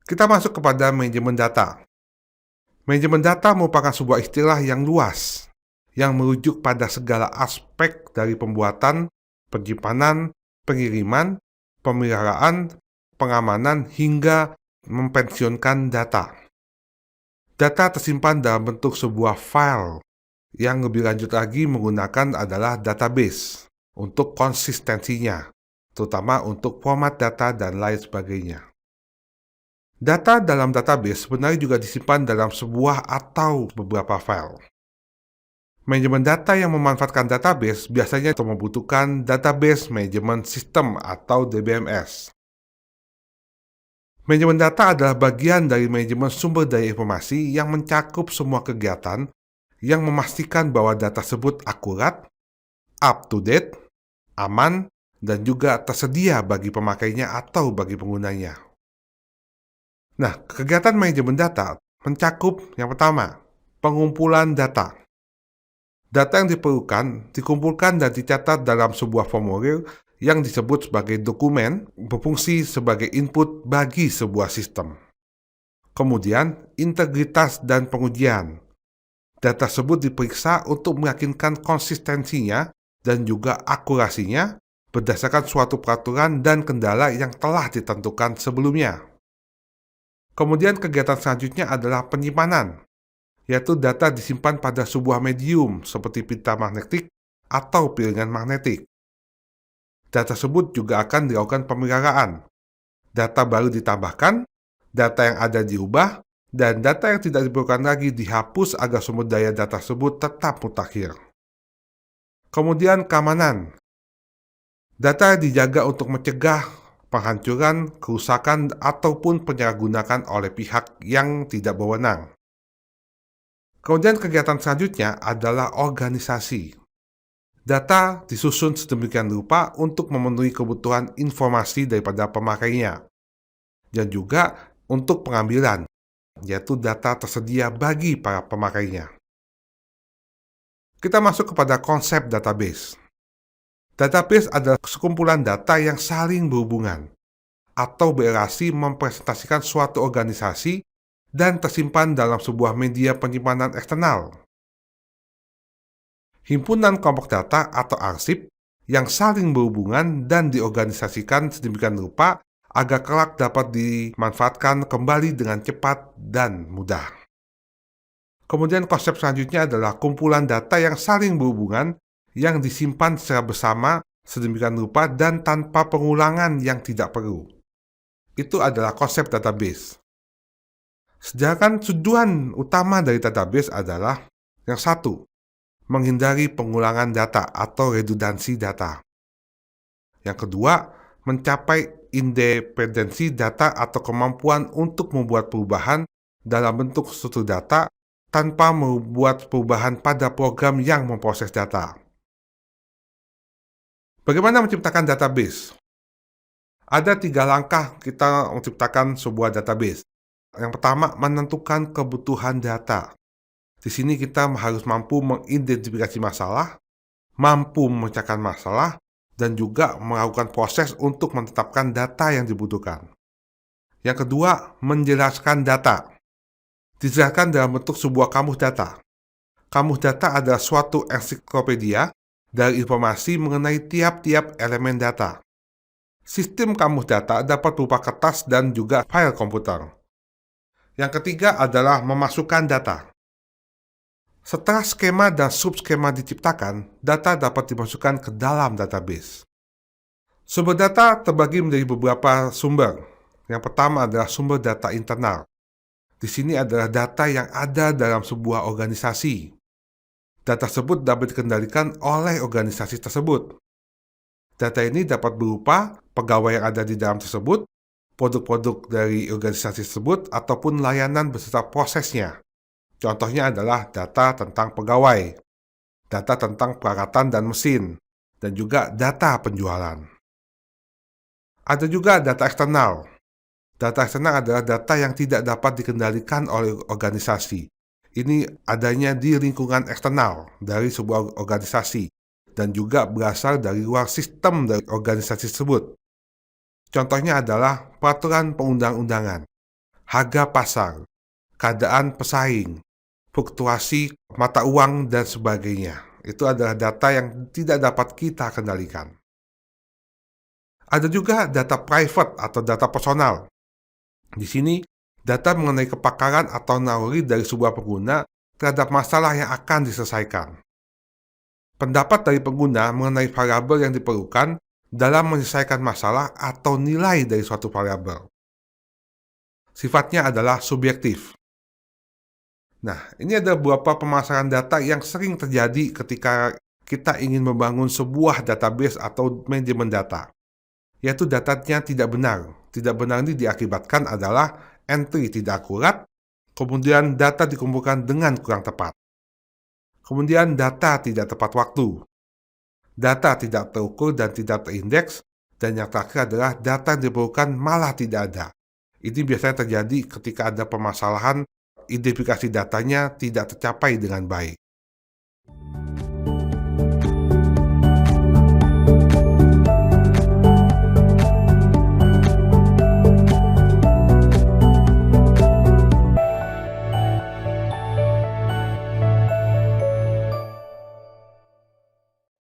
Kita masuk kepada manajemen data. Manajemen data merupakan sebuah istilah yang luas, yang merujuk pada segala aspek dari pembuatan, penyimpanan, pengiriman, pemeliharaan, pengamanan, hingga mempensiunkan data. Data tersimpan dalam bentuk sebuah file. Yang lebih lanjut lagi menggunakan adalah database untuk konsistensinya, terutama untuk format data dan lain sebagainya. Data dalam database sebenarnya juga disimpan dalam sebuah atau beberapa file. Manajemen data yang memanfaatkan database biasanya membutuhkan Database Management System atau DBMS. Manajemen data adalah bagian dari manajemen sumber daya informasi yang mencakup semua kegiatan yang memastikan bahwa data tersebut akurat, up-to-date, aman, dan juga tersedia bagi pemakainya atau bagi penggunanya. Nah, kegiatan manajemen data mencakup yang pertama, pengumpulan data. Data yang diperlukan dikumpulkan dan dicatat dalam sebuah formulir yang disebut sebagai dokumen, berfungsi sebagai input bagi sebuah sistem. Kemudian, integritas dan pengujian. Data tersebut diperiksa untuk meyakinkan konsistensinya dan juga akurasinya berdasarkan suatu peraturan dan kendala yang telah ditentukan sebelumnya. Kemudian kegiatan selanjutnya adalah penyimpanan, yaitu data disimpan pada sebuah medium seperti pita magnetik atau piringan magnetik. Data tersebut juga akan dilakukan pemeliharaan. Data baru ditambahkan, data yang ada diubah, dan data yang tidak diperlukan lagi dihapus agar sumber daya data tersebut tetap mutakhir. Kemudian keamanan. Data dijaga untuk mencegah penghancuran, kerusakan, ataupun penyalahgunaan oleh pihak yang tidak berwenang. Kemudian kegiatan selanjutnya adalah organisasi. Data disusun sedemikian rupa untuk memenuhi kebutuhan informasi daripada pemakainya, dan juga untuk pengambilan, yaitu data tersedia bagi para pemakainya. Kita masuk kepada konsep database. Database adalah sekumpulan data yang saling berhubungan atau berrelasi mempresentasikan suatu organisasi dan tersimpan dalam sebuah media penyimpanan eksternal. Himpunan kelompok data atau arsip yang saling berhubungan dan diorganisasikan sedemikian rupa agar kelak dapat dimanfaatkan kembali dengan cepat dan mudah. Kemudian konsep selanjutnya adalah kumpulan data yang saling berhubungan yang disimpan secara bersama sedemikian rupa dan tanpa pengulangan yang tidak perlu. Itu adalah konsep database. Sedangkan tujuan utama dari database adalah yang satu, menghindari pengulangan data atau redundansi data. Yang kedua, mencapai independensi data atau kemampuan untuk membuat perubahan dalam bentuk struktur data tanpa membuat perubahan pada program yang memproses data. Bagaimana menciptakan database? Ada 3 langkah kita menciptakan sebuah database. Yang pertama, menentukan kebutuhan data. Di sini kita harus mampu mengidentifikasi masalah, mampu memecahkan masalah, dan juga melakukan proses untuk menetapkan data yang dibutuhkan. Yang kedua, menjelaskan data. Dijelaskan dalam bentuk sebuah kamus data. Kamus data adalah suatu ensiklopedia dari informasi mengenai tiap-tiap elemen data. Sistem kamus data dapat berupa kertas dan juga file komputer. Yang ketiga adalah memasukkan data. Setelah skema dan subskema diciptakan, data dapat dimasukkan ke dalam database. Sumber data terbagi menjadi beberapa sumber. Yang pertama adalah sumber data internal. Di sini adalah data yang ada dalam sebuah organisasi. Data tersebut dapat dikendalikan oleh organisasi tersebut. Data ini dapat berupa pegawai yang ada di dalam tersebut, produk-produk dari organisasi tersebut, ataupun layanan beserta prosesnya. Contohnya adalah data tentang pegawai, data tentang peralatan dan mesin, dan juga data penjualan. Ada juga data eksternal. Data eksternal adalah data yang tidak dapat dikendalikan oleh organisasi. Ini adanya di lingkungan eksternal dari sebuah organisasi dan juga berasal dari luar sistem dari organisasi tersebut. Contohnya adalah peraturan perundang-undangan, harga pasar, keadaan pesaing, fluktuasi mata uang, dan sebagainya. Itu adalah data yang tidak dapat kita kendalikan. Ada juga data private atau data personal. Di sini, data mengenai kepakaran atau naluri dari sebuah pengguna terhadap masalah yang akan diselesaikan. Pendapat dari pengguna mengenai variabel yang diperlukan dalam menyelesaikan masalah atau nilai dari suatu variabel. Sifatnya adalah subjektif. Nah, ini ada beberapa pemasaran data yang sering terjadi ketika kita ingin membangun sebuah database atau manajemen data, yaitu datanya tidak benar. Tidak benar ini diakibatkan adalah entry tidak akurat, kemudian data dikumpulkan dengan kurang tepat. Kemudian data tidak tepat waktu, data tidak terukur dan tidak terindeks, dan yang terakhir adalah data yang diperlukan malah tidak ada. Ini biasanya terjadi ketika ada permasalahan identifikasi datanya tidak tercapai dengan baik.